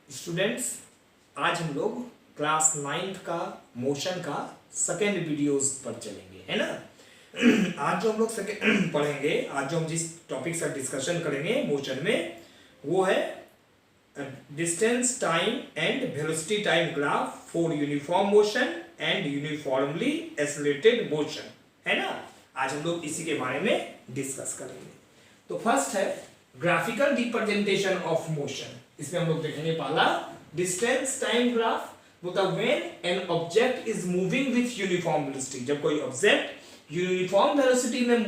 Students, आज हम लोग क्लास 9th का मोशन का सेकेंड वीडियोस पर चलेंगे, है ना। आज जो हम लोग पढ़ेंगे, आज जो हम जिस टॉपिक का डिस्कशन करेंगे मोशन में, वो है distance time and velocity time graph for uniform motion and uniformly accelerated motion, है ना। आज हम लोग इसी के बारे में डिस्कस करेंगे। तो फर्स्ट है ग्राफिकल रिप्रेजेंटेशन ऑफ मोशन। इसमें हम लोग देखेंगे पहला डिस्टेंस टाइम ग्राफ, मतलब when an object is moving with uniform velocity. जब कोई ऑब्जेक्ट यूनिफॉर्म वेलोसिटी में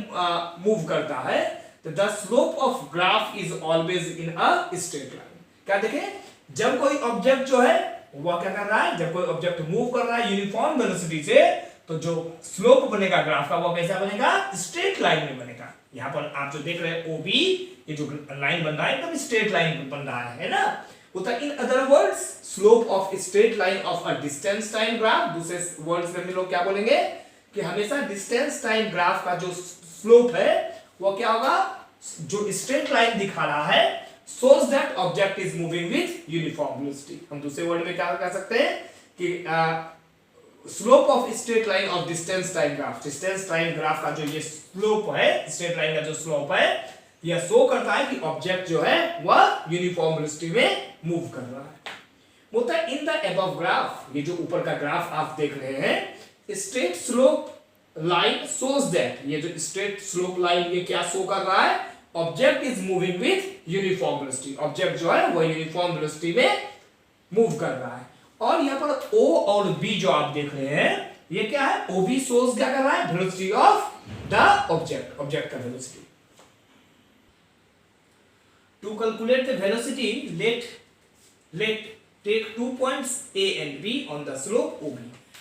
मूव करता है तो the slope of graph is always in a straight line. क्या देखें, जब कोई ऑब्जेक्ट जो है वह क्या कर रहा है, जब कोई ऑब्जेक्ट मूव कर रहा है यूनिफॉर्म वेलोसिटी से, तो जो स्लोप बनेगा ग्राफ का वो कैसा बनेगा, स्ट्रेट लाइन में बनेगा। यहाँ पर आप जो देख रहे हैं ओबी, ये जो लाइन बन रहा है एकदम स्ट्रेट लाइन बन रहा है ना। In other words slope of straight line of a distance time graph. दूसरे वर्ड्स में हम लोग क्या बोलेंगे कि हमेशा डिस्टेंस टाइम ग्राफ का जो स्लोप है वो क्या होगा, जो स्ट्रेट लाइन दिखा रहा है, shows that object is moving with uniform velocity। हम दूसरे वर्ड में क्या कह सकते हैं कि slope of straight line of distance time graph. Distance time graph का जो ये स्लोप है, स्ट्रेट लाइन का जो स्लोप है, यह शो करता है कि ऑब्जेक्ट जो है वह यूनिफॉर्म वेलोसिटी में मूव कर रहा है। मतलब इन द अबव ग्राफ, ये जो ऊपर का ग्राफ आप देख रहे हैं, straight slope line shows that, ये जो स्ट्रेट स्लोप लाइन ये क्या शो कर रहा है, object is moving with uniform velocity. Object जो है वह यूनिफॉर्म वेलोसिटी में मूव कर रहा है। और यहाँ पर O और B जो आप देख रहे हैं, ये क्या है, OB शोज क्या कर रहा है, velocity of the object, object का velocity. To calculate the velocity, let take 2 points A and B on the slope OB।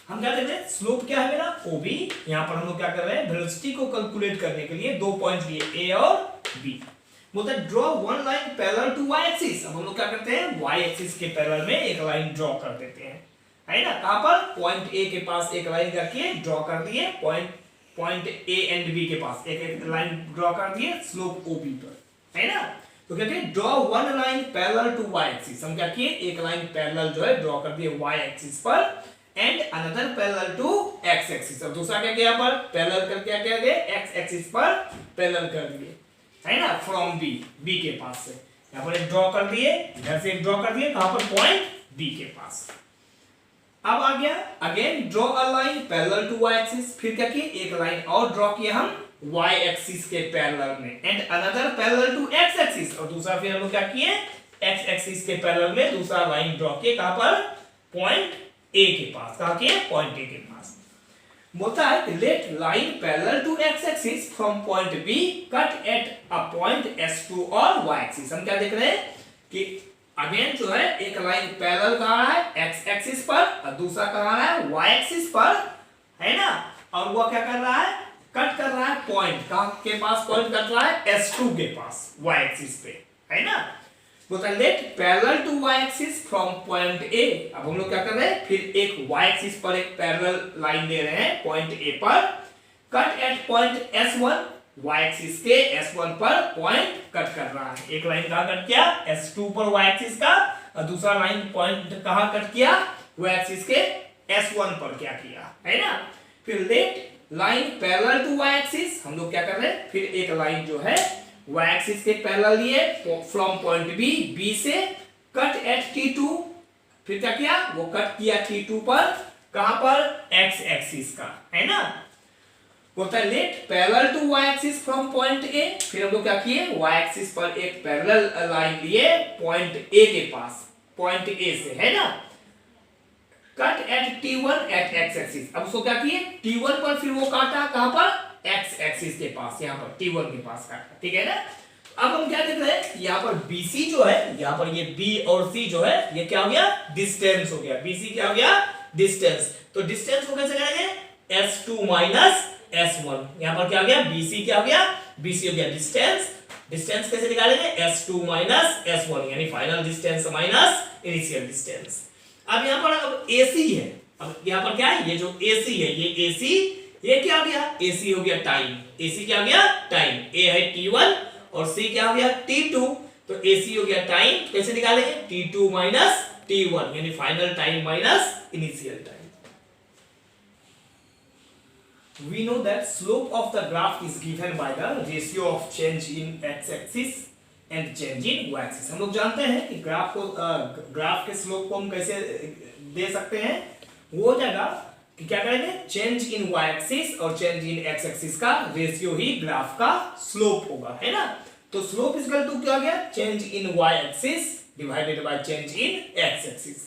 हम क्या देख रहे हैं, स्लोप क्या है मेरा OB, यहाँ पर हम लोग क्या कर रहे हैं, वेलोसिटी को कैलकुलेट करने के लिए 2 पॉइंट लिए A और B। मतलब draw one line parallel to y axis. अब हम लोग क्या करते हैं, y एक्सिस के पैरेलल में एक लाइन ड्रॉ कर देते हैं, है ना। कहां पर, पॉइंट A के पास एक लाइन करके ड्रॉ कर दिए, पॉइंट A एंड B के पास एक लाइन ड्रॉ कर दिए स्लोप OB पर, है ना। तो कहते हैं draw one line parallel to y axis. हम क्या किए, एक लाइन पैरेलल जो है ड्रॉ कर दिए y एक्सिस पर, and another parallel to x axis. अब दूसरा क्या किया, पर पैरेलल करके क्या किया गया, x एक्सिस पर पैरेलल कर दिए, है ना, फ्रॉम बी के पास से। यहाँ पर एक ड्रॉ कर दिए, इधर से एक ड्रॉ कर दिए, कहां पर, पॉइंट बी के पास। अब आ गया again draw a line parallel to y axis. फिर क्या किए, एक लाइन और ड्रॉ किए हम y एक्सिस के पैरेलल में, and another parallel to x axis. और दूसरा फिर हम लोग क्या किए, x एक्सिस के पैरेलल में दूसरा लाइन ड्रॉ किए, कहां पर, पॉइंट A के पास। कहां किए, पॉइंट A के पास। बोलता है let line parallel to x axis from point B cut at a point S2 और y एक्सिस। हम क्या देख रहे हैं कि अगेन जो है एक लाइन पैरेलल कर रहा है x एक्सिस पर और दूसरा कर रहा है y एक्सिस पर, है ना। और वो क्या कर रहा है, कट कर रहा है पॉइंट कहां के पास, पॉइंट कट रहा है S2 के पास y एक्सिस पे, है ना। बोलता है let parallel to y axis from point A। अब हम लोग क्या कर रहे हैं, फिर एक y एक्सिस पर एक पैरेलल लाइन दे रहे हैं पॉइंट A पर, cut at point S1, y axis के S1 पर पॉइंट कट कर रहा है। एक लाइन कहां कट किया, S2 पर y एक्सिस का, और दूसरा लाइन पॉइंट कहां कट किया, y एक्सिस के S1 पर क्या किया, है ना। फिर let line parallel to y axis, हम लोग क्या कर रहे हैं, फिर एक लाइन जो है y एक्सिस के पैरेलल लिए फ्रॉम पॉइंट B से, कट एट T2। फिर क्या किया, वो कट किया T2 पर, कहां पर, x एक्सिस का, है ना। बोलता है let parallel to y axis from point A। फिर हम लोग क्या किए, y एक्सिस पर एक पैरेलल लाइन लिए पॉइंट A के पास, पॉइंट A से, है ना। Cut at T1 at x axis. अब उसको क्या किए, T1 पर फिर वो काटा, कहां पर, x एक्सिस के पास, यहां पर T1 के पास काटा, ठीक है ना। अब हम क्या देख रहे हैं, यहां पर BC जो है, यहां पर ये B और C जो है, ये क्या हो गया, डिस्टेंस हो गया। BC क्या हो गया, डिस्टेंस। तो डिस्टेंस को कैसे करेंगे, S2 माइनस S1। यहां पर क्या हो गया, BC क्या हो गया, BC हो गया डिस्टेंस। डिस्टेंस कैसे निकालेंगे, S2 माइनस S1, यानी final distance minus initial distance. अब यहां पर अब AC है, अब यहां पर क्या है, ये जो AC है, ये AC, ये क्या हो गया, AC हो गया टाइम। AC क्या हो गया, टाइम। A है T1 और C क्या हो गया, T2। तो AC हो गया टाइम, कैसे निकालेंगे, T2 माइनस T1 यानी final time minus initial time. We know that slope of the graph is given by the ratio of change in x-axis and change in y-axis। हम लोग जानते हैं कि ग्राफ के स्लोप को हम कैसे दे सकते हैं, वो हो जाएगा कि क्या करेंगे, चेंज इन y-axis और चेंज इन x-axis का रेशियो ही ग्राफ का स्लोप होगा, है ना। तो स्लोप इज इक्वल टू क्या हो गया, change in y-axis divided by change in x-axis।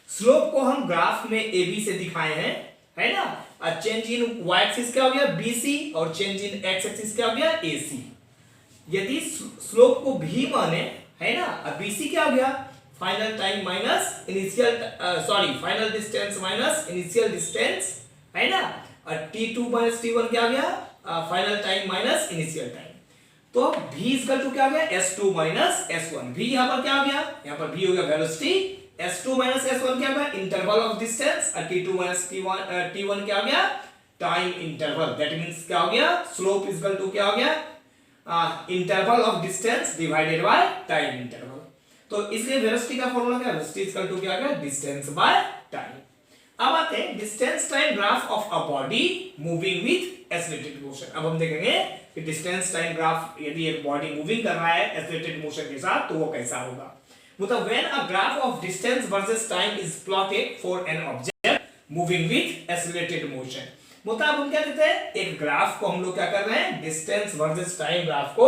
Slope को हम ग्राफ में AB से दिखाए हैं, है ना, और चेंज इन y एक्सिस क्या हो गया BC और चेंज इन x एक्सिस क्या हो गया AC। यदि स्लोप को भी माने, है ना, और BC क्या हो गया, final time minus initial final distance minus initial distance, है ना, और T2 माइनस T1 क्या हो गया, final time minus initial time. तो V इक्वल टू क्या हो गया, S2 माइनस S1। V यहां पर क्या हो गया, यहां पर V हो गया वेलोसिटी, S2 माइनस S1 क्या होगा, इंटरवल ऑफ डिस्टेंस, और T2 माइनस T1 क्या हो गया, टाइम इंटरवल। दैट मींस क्या हो गया, स्लोप इज इक्वल टू क्या हो गया, interval of distance divided by time interval. तो इसलिए वेलोसिटी का फॉर्मूला क्या है, वेलोसिटी इज इक्वल टू क्या हो गया, डिस्टेंस बाय टाइम। अब आते हैं distance time graph of a body moving with accelerated motion. अब हम देखेंगे कि डिस्टेंस टाइम ग्राफ यदि एक बॉडी मूविंग कर रहा है एक्सेलरेटेड मोशन के साथ तो वो कैसा होगा। मतलब when a graph of distance versus time is plotted for an object moving with accelerated motion। मतलब हम क्या कहते हैं, एक ग्राफ को हम लोग क्या कर रहे हैं, डिस्टेंस वर्सेस टाइम ग्राफ को,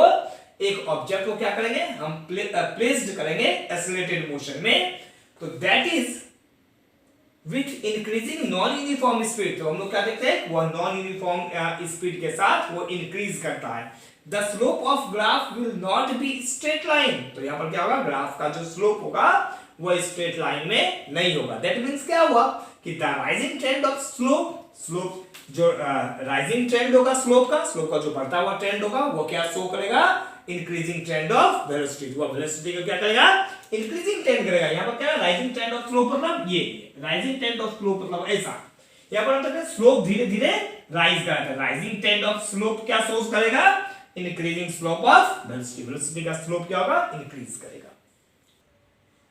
एक ऑब्जेक्ट को क्या करेंगे, हम प्लेस्ड करेंगे एक्सेलरेटेड मोशन में। तो that is with increasing non uniform speed. तो हम लोग क्या देखते हैं, वो नॉन यूनिफॉर्म स्पीड के साथ वो इंक्रीज करता है। The slope of graph will not be straight line। तो यहाँ पर क्या होगा, ग्राफ का जो स्लोप होगा वो स्ट्रेट लाइन में नहीं होगा। That means क्या हुआ कि the rising trend of slope जो राइजिंग ट्रेंड होगा स्लोप का जो बढ़ता हुआ ट्रेंड होगा वो क्या शो करेगा, इंक्रीजिंग ट्रेंड ऑफ वेलोसिटी। वो वेलोसिटी को क्या करेगा, इंक्रीजिंग ट्रेंड करेगा। यहाँ पर क्या है, राइजिंग ट्रेंड ऑफ स्लोप मतलब ये राइजिंग ट्रेंड ऑफ स्लोप मतलब ऐसा, यहाँ पर मतलब स्लोप धीरे धीरे राइज करता है। राइजिंग ट्रेंड ऑफ स्लोप क्या शो करेगा, increasing slope of velocity. Velocity का स्लोप क्या होगा, इंक्रीज करेगा।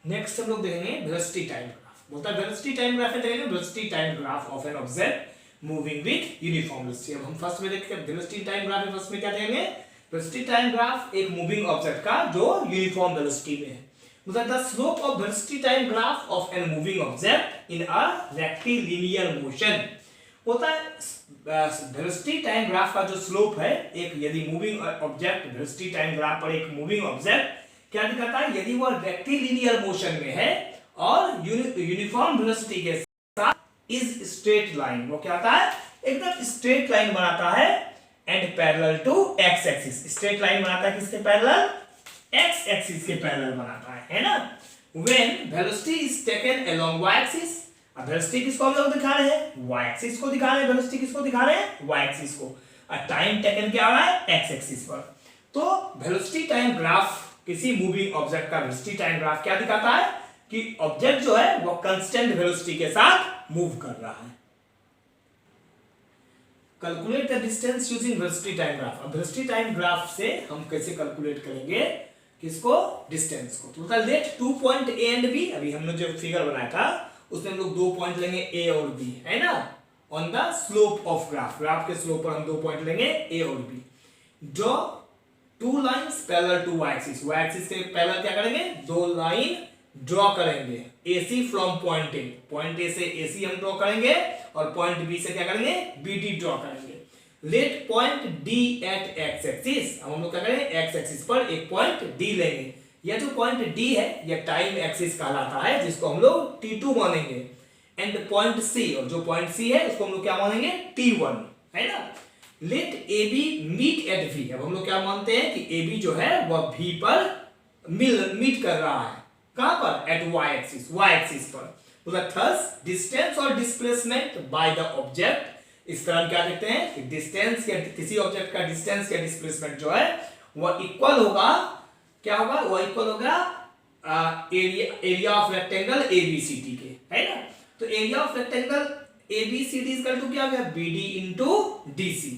नेक्स्ट हम लोग देखेंगे वेलोसिटी टाइम ग्राफ। बोलता है वेलोसिटी टाइम ग्राफ में देखेंगे velocity time graph of an object moving with uniform velocity. अब हम फर्स्ट में देखते हैं वेलोसिटी टाइम ग्राफ में, फर्स्ट में क्या देखेंगे, वेलोसिटी टाइम ग्राफ एक मूविंग ऑब्जेक्ट का जो यूनिफॉर्म वेलोसिटी में है। मतलब the slope of velocity time graph of an moving object in a rectilinear motion. होता है वेलोसिटी टाइम ग्राफ का जो स्लोप है, एक यदि moving object velocity time graph पर एक मूविंग ऑब्जेक्ट क्या दिखाता है, यदि वो रेक्टिलिनियर मोशन में है और यूनिफॉर्म वेलोसिटी के साथ इज स्ट्रेट लाइन, वो क्या आता है, एकदम स्ट्रेट लाइन बनाता है and parallel to x axis. Straight line बनाता है किसके पैरेलल, एक्स एक्सिस के पैरेलल बनाता है ना। When velocity is taken along y axis, अब वेलोसिटी किसको हम लोग दिखा रहे हैं, वाई एक्सिस को दिखा रहे हैं। वेलोसिटी किसको दिखा रहे हैं, वाई एक्सिस को। और टाइम टेकन क्या आ रहा है, एक्स एक्सिस पर। तो वेलोसिटी टाइम ग्राफ किसी मूविंग ऑब्जेक्ट का वेलोसिटी टाइम ग्राफ क्या दिखाता है कि ऑब्जेक्ट जो है वो कांस्टेंट वेलोसिटी के साथ मूव कर रहा है। Calculate the distance using velocity time graph. अब वेलोसिटी टाइम ग्राफ से हम कैसे कैलकुलेट करेंगे किसको, डिस्टेंस को। तो let 2 point A and B, अभी हमने जो फिगर बनाया था उसमें हम लोग 2 पॉइंट लेंगे ए और बी, है ना, on the slope of graph. Graph के स्लोप पर हम 2 पॉइंट लेंगे ए और B. Draw 2 lines parallel to y axis. Y axis के पैरेलल क्या करेंगे, 2 लाइन ड्रॉ करेंगे। AC from point A, point A से AC हम ड्रॉ करेंगे और पॉइंट B से क्या करेंगे, BD ड्रॉ करेंगे। Let point D at x axis, हम लोग क्या करेंगे, एक्स एक्सिस पर एक पॉइंट D लेंगे। यह जो पॉइंट D है यह टाइम एक्सिस कहलाता है, जिसको हम लोग T2 मानेंगे। एंड पॉइंट C, और जो पॉइंट C है उसको हम लोग क्या मानेंगे, T1, है ना। Let AB meet at V, अब हम लोग क्या मानते हैं कि AB जो है वह V पर मीट कर रहा है, कहां पर, at y axis, y axis पर। तो थस डिस्टेंस और डिस्प्लेसमेंट बाय द ऑब्जेक्ट, इस तरह हम क्या देखते हैं कि डिस्टेंस या किसी ऑब्जेक्ट का डिस्टेंस या डिस्प्लेसमेंट जो है वह इक्वल होगा, क्या होगा, वह इक्वल होगा एरिया ऑफ रेक्टेंगल ABCD के, है ना। तो area of rectangle ABCD equal to क्या हो गया, BD into DC।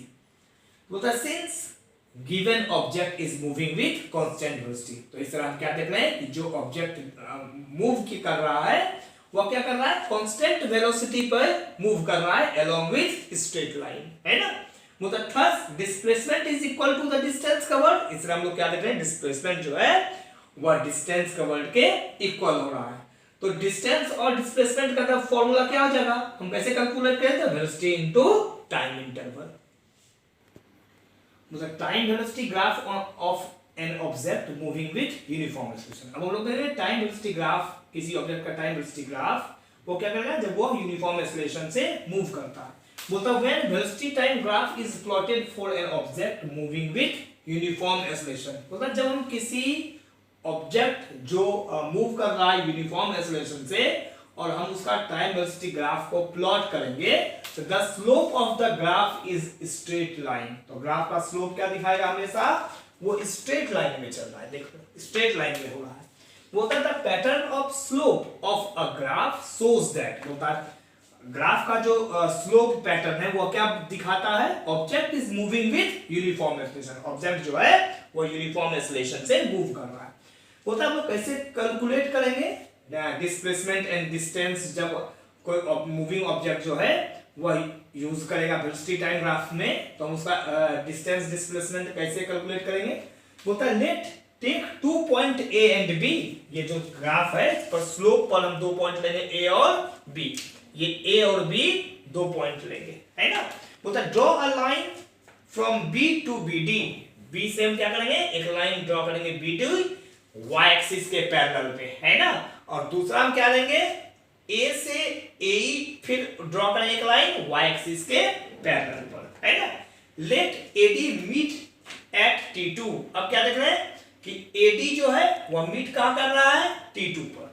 Since given object is moving with constant velocity. तो इस तरह हम क्या देख रहे हैं कि जो ऑब्जेक्ट मूव कर रहा है वो क्या कर रहा है, कांस्टेंट वेलोसिटी पर मूव कर रहा है अलोंग विथ स्ट्रेट लाइन, है ना। मतलब thus displacement is equal to the distance covered. इस तरह हम लोग क्या देख रहे हैं, डिस्प्लेसमेंट जो है वह डिस्टेंस कवर्ड के इक्वल हो रहा है। तो डिस्टेंस और डिस्प्लेसमेंट का फॉर्मूला क्या हो जाएगा, हम कैसे कैलकुलेट करें, तो वेलोसिटी इनटू टाइम इंटरवल। मतलब time velocity graph of an object moving with uniform acceleration. अब हम लोग देख रहे हैं टाइम वेलोसिटी ग्राफ, किसी ऑब्जेक्ट का टाइम वेलोसिटी ग्राफ वो क्या करेगा जब वो यूनिफॉर्म एक्सेलरेशन से मूव करता है। बोलता है when velocity time graph is plotted for an object moving with uniform acceleration. मतलब जब हम किसी ऑब्जेक्ट जो मूव कर रहा है यूनिफॉर्म एक्सेलरेशन से और हम उसका टाइम वेलोसिटी ग्राफ को प्लॉट करेंगे तो the slope of the graph is straight line. तो ग्राफ का स्लोप क्या दिखाएगा, हमेशा वो स्ट्रेट लाइन में चल रहा है, देखो स्ट्रेट लाइन में हो रहा है। बोलता है the pattern of slope of a graph shows that. बोलता है ग्राफ का जो स्लोप पैटर्न है वो क्या दिखाता है, object is moving with uniform acceleration. Object जो है वो यूनिफॉर्म एक्सेलरेशन से मूव कर रहा है। बोलता है हम लोग कैसे कैलकुलेट करेंगे डिस्प्लेसमेंट एंड डिस्टेंस। जब कोई मूविंग ऑब्जेक्ट जो है वह यूज करेगा वेलोसिटी टाइम ग्राफ में, तो हम उसका डिस्टेंस डिस्प्लेसमेंट कैसे कैलकुलेट करेंगे। बोलता है let take 2 point A and B. ये जो ग्राफ है पर स्लोप पर हम 2 पॉइंट लेंगे ए और बी। ये ए और बी 2 पॉइंट लेंगे, है ना। बोलता है draw a line from B to B D. B से हम क्या करेंगे, एक लाइन ड्रॉ करेंगे बी टू वाई एक्सिस के पैरेलल पे, है ना। और दूसरा हम क्या देंगे, ए से ए फिर ड्रॉ करेंगे एक लाइन वाई एक्सिस के पैरेलल पर, है ना। Let AD meet at T2। अब क्या देख रहे हैं कि एडी जो है वह मीट कहां कर रहा है, T2 पर,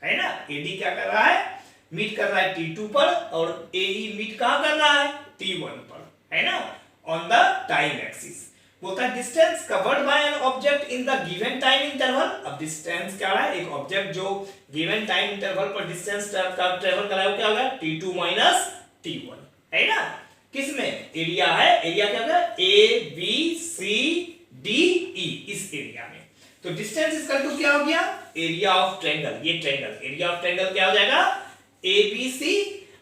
है ना। एडी क्या कर रहा है, मीट कर रहा है T2 पर और एई मीट कहां कर रहा है, T1 पर, है ना, ऑन द टाइम एक्सिस। बोलता है distance covered by an object in the given time interval. अब डिस्टेंस क्या है, एक ऑब्जेक्ट जो गिवन टाइम इंटरवल पर डिस्टेंस का ट्रेवल कर रहा है क्या होगा, T2 माइनस T1, है ना। किसमें एरिया है, एरिया क्या होगा, A B C D E, इस एरिया में। तो डिस्टेंस इसका टू क्या हो गया, एरिया ऑफ ट्रायंगल। ये ट्रायंगल, एरिया ऑफ ट्रायंगल क्या हो जाएगा, ए बी सी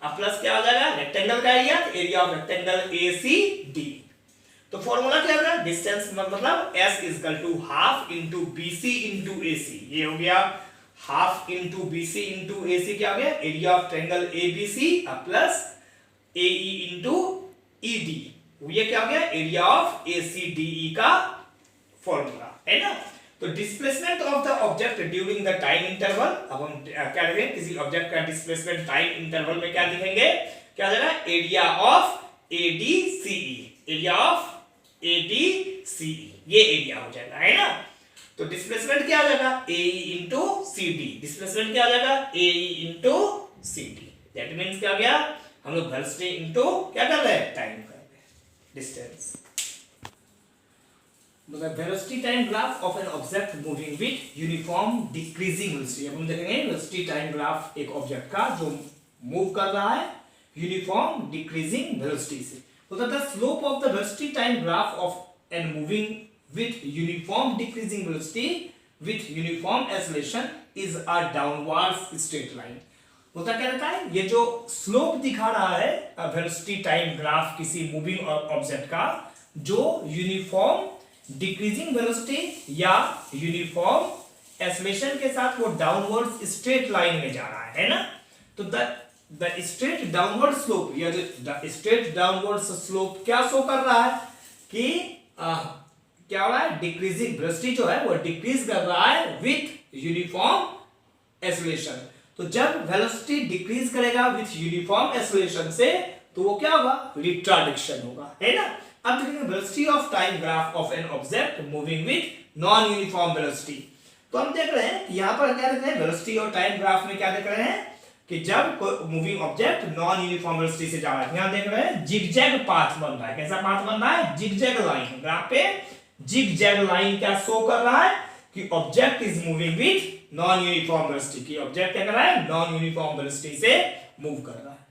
प्लस क्या हो जाएगा, रेक्टेंगल का area of rectangle A C D. तो फॉर्मूला क्या होगा, डिस्टेंस मतलब S is equal to half into BC into AC। ये हो गया half into BC into AC, क्या हो गया, area of triangle ABC plus AE into ED। ये क्या हो गया, एरिया ऑफ ACDE का फॉर्मूला, है ना। तो displacement of the object during the time interval. अब हम क्या करेंगे, किसी ऑब्जेक्ट का डिस्प्लेसमेंट टाइम इंटरवल में क्या लिखेंगे, क्या हो जाएगा, area of ADCE, area of ADCE, ये एरिया हो जाएगा, है ना। तो डिस्प्लेसमेंट क्या हो जाएगा, AE इंटू CD। डिस्प्लेसमेंट क्या हो जाएगा, AE into CD। That means क्या हो गया, हम लोग वेलोसिटी इंटू क्या कर रहे हैं, टाइम कर रहे हैं, डिस्टेंस। मतलब velocity time graph of an object moving with uniform decreasing velocity. अब हम देखेंगे वेलोसिटी टाइम ग्राफ एक ऑब्जेक्ट का जो मूव कर रहा है यूनिफॉर्म डिक्रीजिंग वेलोसिटी से। So the slope of the velocity time graph of and moving with uniform decreasing velocity with uniform acceleration is a downwards straight line। होता क्या रहता है, ये जो स्लोप दिखा रहा है वेलोसिटी टाइम ग्राफ किसी मूविंग ऑब्जेक्ट का जो यूनिफॉर्म डिक्रीजिंग वेलोसिटी या यूनिफॉर्म एक्सेलरेशन के साथ वो डाउनवर्ड स्ट्रेट लाइन में जा रहा है ना। तो the straight downward slope या the straight downward slope क्या शो कर रहा है कि क्या हो रहा है, डिक्रीजिंग वेलोसिटी जो है वो डिक्रीज कर रहा है विथ यूनिफॉर्म एक्सेलरेशन। तो जब वेलोसिटी डिक्रीज करेगा विथ यूनिफॉर्म एक्सेलरेशन से तो वो क्या होगा, रिटार्डेशन होगा, है ना। अब देखेंगे velocity of time graph of an object moving with non uniform velocity. तो हम देख रहे हैं यहां पर क्या देख रहे हैं, वेलोसिटी और टाइम ग्राफ में क्या देख रहे हैं कि जब कोई moving object non uniform velocity से जा रहा है, यहां देख रहे हैं जिगजैग पाथ बन रहा है। कैसा पाथ बन रहा है, जिगजैग लाइन। ग्राफ पे जिगजैग लाइन क्या शो कर रहा है कि object is moving with non uniform velocity, कि ऑब्जेक्ट क्या कर रहा है, नॉन यूनिफॉर्म वेलोसिटी से मूव कर रहा है।